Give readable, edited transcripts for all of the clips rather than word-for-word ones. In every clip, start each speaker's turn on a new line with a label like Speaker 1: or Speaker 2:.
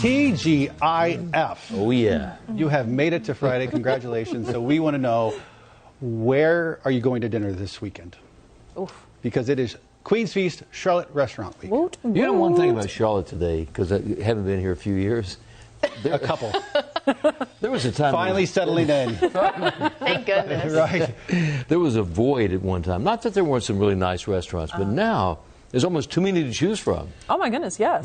Speaker 1: TGIF.
Speaker 2: Oh, yeah.
Speaker 1: You have made it to Friday. Congratulations. So we want to know, where are you going to dinner this weekend?
Speaker 3: Oof.
Speaker 1: Because it is Queen's Feast Charlotte Restaurant Week.
Speaker 3: Woot, woot.
Speaker 2: You know one thing about Charlotte today, because I haven't been here a few years.
Speaker 1: A couple.
Speaker 2: There was a time.
Speaker 1: Finally settling in.
Speaker 4: Thank goodness.
Speaker 1: Right.
Speaker 2: There was a void at one time. Not that there weren't some really nice restaurants, but now there's almost too many to choose from.
Speaker 3: Oh my goodness, yes.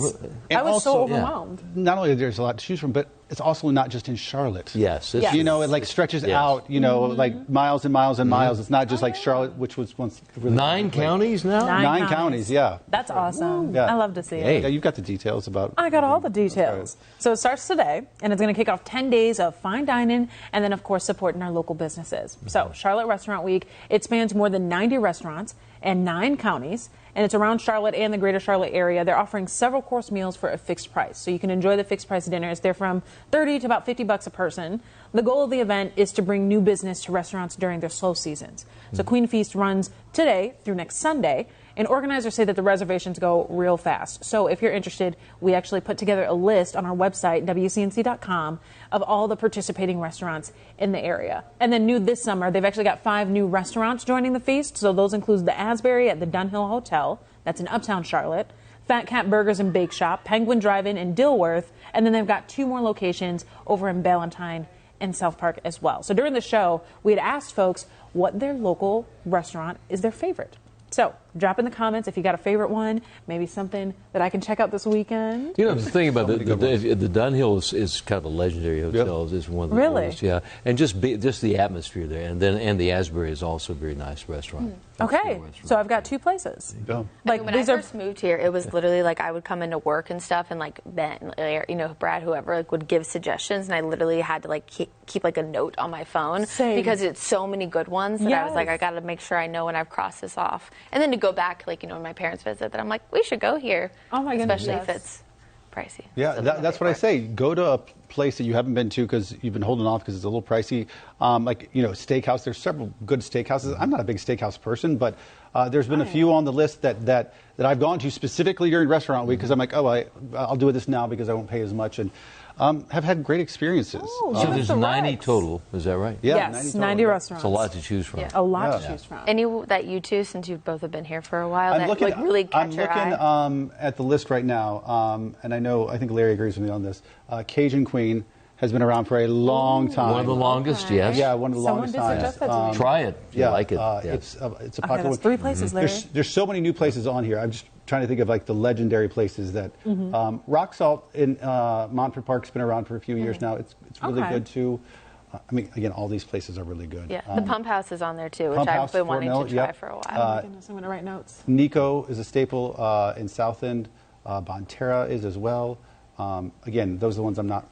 Speaker 1: And
Speaker 3: I was so
Speaker 1: also-
Speaker 3: overwhelmed.
Speaker 1: Not only there's a lot to choose from, but it's also not just in Charlotte.
Speaker 2: Yes.
Speaker 3: Yes.
Speaker 1: You know, it like stretches
Speaker 2: Yes.
Speaker 1: out, you know, like miles and miles and miles. It's not just like Charlotte, which was once really
Speaker 2: 9 counties now?
Speaker 1: Nine counties, yeah.
Speaker 3: That's awesome.
Speaker 1: Yeah.
Speaker 3: I love to see
Speaker 2: Hey.
Speaker 3: it.
Speaker 1: Yeah, you've got the details about.
Speaker 3: I got all the details. So it starts today, and it's going to kick off 10 days of fine dining, and then, of course, supporting our local businesses. So Charlotte Restaurant Week, it spans more than 90 restaurants and 9 counties, and it's around Charlotte and the greater Charlotte area. They're offering several course meals for a fixed price. So you can enjoy the fixed price dinners. They're from $30 to about $50 a person. The goal of the event is to bring new business to restaurants during their slow seasons. So Queen Feast runs today through next Sunday. And organizers say that the reservations go real fast. So if you're interested, we actually put together a list on our website, WCNC.com, of all the participating restaurants in the area. And then new this summer, they've actually got 5 new restaurants joining the feast. So those include the Asbury at the Dunhill Hotel. That's in Uptown Charlotte. Cat Burgers and Bakeshop, Penguin Drive-In in Dilworth. And then they've got 2 more locations over in Ballantyne and South Park as well. So during the show, we had asked folks what their local restaurant is their favorite. So drop in the comments if you got a favorite one, maybe something that I can check out this weekend.
Speaker 2: You know, the thing about the Dunhill is kind of a legendary hotel. It's one of the
Speaker 3: Really?
Speaker 2: oldest, yeah. And just the atmosphere there. And the Asbury is also a very nice restaurant.
Speaker 3: Okay, so I've got 2 places.
Speaker 1: Go.
Speaker 3: Like
Speaker 4: when
Speaker 3: these
Speaker 4: I
Speaker 3: are
Speaker 4: first moved here, it was literally like I would come into work and stuff, and like Ben, you know, Brad, whoever, like would give suggestions, and I literally had to like keep like a note on my phone
Speaker 3: Same.
Speaker 4: because it's so many good ones that I was like,
Speaker 3: Yes.
Speaker 4: I got to make sure I know when I've crossed this off, and then to go back, like, you know, when my parents visit, that I'm like, we should go here.
Speaker 3: Oh my goodness,
Speaker 4: especially
Speaker 3: yes.
Speaker 4: if it's pricey.
Speaker 1: Yeah,
Speaker 4: So
Speaker 1: that's what I say. Go to a place that you haven't been to because you've been holding off because it's a little pricey. Like, you know, steakhouse. There's several good steakhouses. I'm not a big steakhouse person, but there's been a few on the list that I've gone to specifically during restaurant week because I'm like, oh, I'll do this now because I won't pay as much, and have had great experiences.
Speaker 3: Oh,
Speaker 2: So
Speaker 3: give us
Speaker 2: there's
Speaker 3: the
Speaker 2: 90
Speaker 3: Rex.
Speaker 2: total, is that right?
Speaker 1: Yeah,
Speaker 3: Yes,
Speaker 1: 90
Speaker 3: 90
Speaker 1: total.
Speaker 3: restaurants.
Speaker 2: It's a lot to choose from.
Speaker 4: Yeah.
Speaker 3: A lot to
Speaker 1: Yeah.
Speaker 3: choose from.
Speaker 4: Any that you two, since you both have been here for a while,
Speaker 1: I'm
Speaker 4: that
Speaker 1: looking,
Speaker 4: like really catch your eye?
Speaker 1: I'm looking at the list right now, and I think Larry agrees with me on this. Cajun Queen has been around for a long time.
Speaker 2: One of the longest, yes.
Speaker 1: Yeah, one of the
Speaker 3: Someone
Speaker 1: longest
Speaker 3: did
Speaker 1: times.
Speaker 3: suggest that to me.
Speaker 2: Try it if you like it. Yeah.
Speaker 1: It's a
Speaker 3: Okay,
Speaker 1: popular
Speaker 3: that's
Speaker 1: one.
Speaker 3: 3 places, Larry.
Speaker 1: There's so many new places on here. I'm just trying to think of like the legendary places that Rock Salt in Montford Park's been around for a few years now. It's really
Speaker 3: Okay.
Speaker 1: good too. I mean, again, all these places are really good.
Speaker 4: Yeah, the Pump House is on there too, which
Speaker 1: Pump
Speaker 4: I've
Speaker 1: House,
Speaker 4: been
Speaker 1: Fort
Speaker 4: wanting
Speaker 1: Mill,
Speaker 4: to try
Speaker 1: yep.
Speaker 4: for a while.
Speaker 3: Oh my goodness, I'm going to write notes.
Speaker 1: Nico is a staple in South End. Bonterra is as well. Again, those are the ones I'm not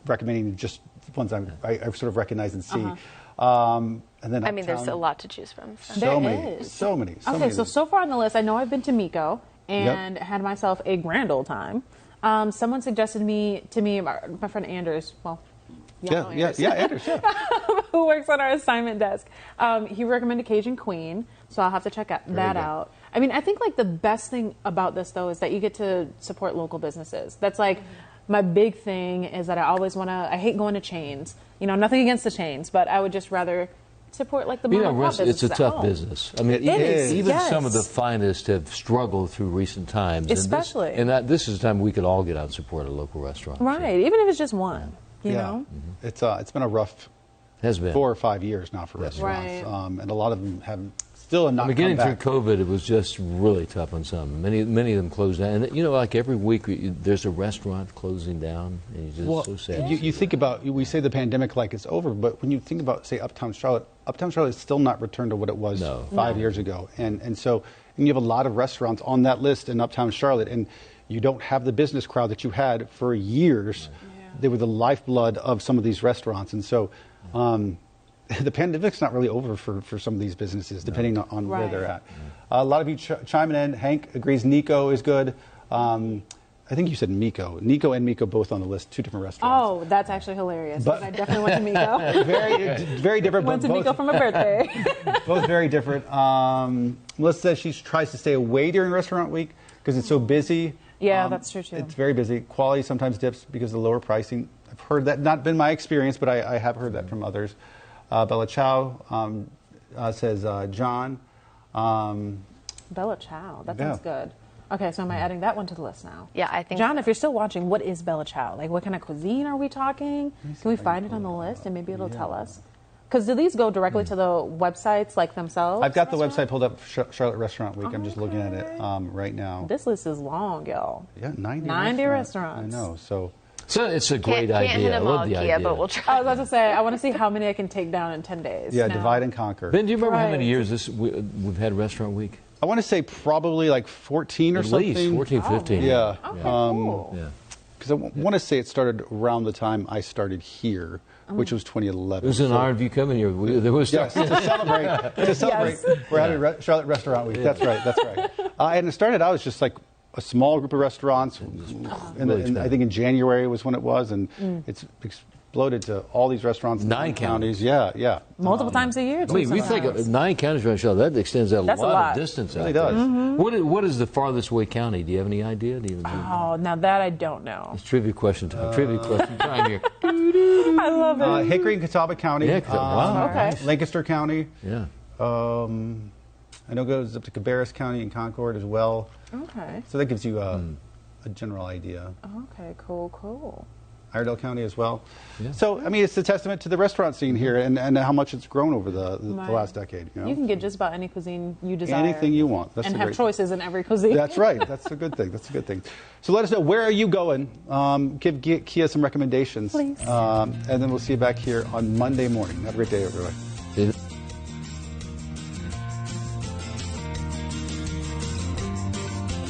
Speaker 1: recommending, just ones I sort of recognize and see. And then
Speaker 4: I mean, there's
Speaker 1: Uptown,
Speaker 4: a lot to choose from. So.
Speaker 1: so
Speaker 3: There
Speaker 1: many,
Speaker 3: is.
Speaker 1: so many.
Speaker 3: Okay, so far on the list, I know I've been to Miko and had myself a grand old time. Someone suggested to me, my friend Anders, well, y'all know Anders.
Speaker 1: Anders, yeah.
Speaker 3: who works on our assignment desk. He recommended Cajun Queen, so I'll have to check that
Speaker 1: good.
Speaker 3: out. I mean, I think like the best thing about this though is that you get to support local businesses. That's like my big thing is that I hate going to chains. You know, nothing against the chains, but I would just rather support like the mom and pop
Speaker 2: it's a
Speaker 3: businesses at
Speaker 2: tough
Speaker 3: home.
Speaker 2: business. I mean,
Speaker 3: It is,
Speaker 2: even
Speaker 3: yes.
Speaker 2: some of the finest have struggled through recent times.
Speaker 3: Especially.
Speaker 2: And this is the time we could all get out and support a local restaurant.
Speaker 3: Right, even if it's just one, you know?
Speaker 1: It's been a rough
Speaker 2: Has been.
Speaker 1: 4 or 5 years now for restaurants, and a lot of them have still not come
Speaker 2: Beginning through
Speaker 1: back.
Speaker 2: COVID, it was just really tough on some. Many of them closed down. And, you know, like every week, there's a restaurant closing down, and it's just so sad.
Speaker 1: You think about, we say the pandemic like it's over, but when you think about, say, Uptown Charlotte is still not returned to what it was 5 years ago. And so you have a lot of restaurants on that list in Uptown Charlotte, and you don't have the business crowd that you had for years. They were the lifeblood of some of these restaurants. And so the pandemic's not really over for some of these businesses, depending on where they're at. A lot of you chiming in. Hank agrees Nico is good. I think you said Miko. Nico and Miko both on the list, 2 different restaurants.
Speaker 3: Oh, that's actually hilarious.
Speaker 1: But-
Speaker 3: I definitely went to Miko.
Speaker 1: Very different.
Speaker 3: Went to
Speaker 1: but
Speaker 3: Miko for my birthday.
Speaker 1: both very different. Melissa says she tries to stay away during restaurant week because it's so busy
Speaker 3: Yeah, that's true too.
Speaker 1: It's very busy. Quality sometimes dips because of the lower pricing. I've heard that, not been my experience, but I have heard that from others. Bella Chow says John.
Speaker 3: Bella Chow, that sounds good. Okay, so am I adding that one to the list now?
Speaker 4: Yeah, I think.
Speaker 3: John, if you're still watching, what is Bella Chow? Like, what kind of cuisine are we talking? Can we find it on the list and maybe it'll tell us? Because do these go directly to the websites like themselves?
Speaker 1: I've got the website pulled up, Charlotte Restaurant Week. I'm just looking at it right now.
Speaker 3: This list is long, y'all.
Speaker 1: Yeah, 90
Speaker 3: restaurants.
Speaker 1: I know, so
Speaker 2: it's a great
Speaker 4: Can't
Speaker 2: idea.
Speaker 4: hit
Speaker 2: I
Speaker 4: them
Speaker 2: love
Speaker 4: all,
Speaker 2: the
Speaker 4: Kia,
Speaker 2: idea.
Speaker 4: but we'll try.
Speaker 3: I was about to say, I want to see how many I can take down in 10 days.
Speaker 1: yeah, divide and conquer.
Speaker 2: Ben, do you remember how many
Speaker 3: Right.
Speaker 2: years we've had Restaurant Week?
Speaker 1: I want to say probably like 14 or
Speaker 2: At
Speaker 1: something.
Speaker 2: least 14, 15.
Speaker 1: Yeah.
Speaker 3: Okay, cool.
Speaker 2: Yeah.
Speaker 1: Because I want to say it started around the time I started here, which was 2011.
Speaker 2: It was an honor of you coming here. There was
Speaker 1: Yes, to celebrate, we're having Charlotte Restaurant Week. That's right, that's right. And it started out as just like a small group of restaurants. I think in January was when it was, and it's exploded to all these restaurants in
Speaker 2: 9
Speaker 1: counties. Yeah.
Speaker 3: Multiple times a year.
Speaker 2: I mean, we think of 9 counties around Charlotte. That extends out
Speaker 3: That's
Speaker 2: a
Speaker 3: a
Speaker 2: lot
Speaker 3: lot.
Speaker 2: of distance.
Speaker 1: It really
Speaker 2: out there.
Speaker 1: does.
Speaker 2: What is the farthest away county? Do you have any idea?
Speaker 3: Oh, now that I don't know.
Speaker 2: It's trivia question time. Trivia question time here.
Speaker 3: I love it.
Speaker 1: Hickory and Catawba County.
Speaker 2: Yeah, wow.
Speaker 3: Okay.
Speaker 1: Lancaster County.
Speaker 2: Yeah.
Speaker 1: I know it goes up to Cabarrus County and Concord as well.
Speaker 3: Okay.
Speaker 1: So that gives you a general idea.
Speaker 3: Okay, cool.
Speaker 1: Iredell County as well.
Speaker 2: Yeah.
Speaker 1: So, I mean, it's a testament to the restaurant scene here and how much it's grown over the last decade. You know?
Speaker 3: You can get just about any cuisine you desire.
Speaker 1: Anything you want. That's
Speaker 3: and
Speaker 1: a
Speaker 3: have
Speaker 1: great
Speaker 3: choices in every cuisine.
Speaker 1: That's right. That's a good thing. That's a good thing. So let us know, where are you going? Give Kia some recommendations.
Speaker 3: Please.
Speaker 1: And then we'll see you back here on Monday morning. Have a great day, everyone.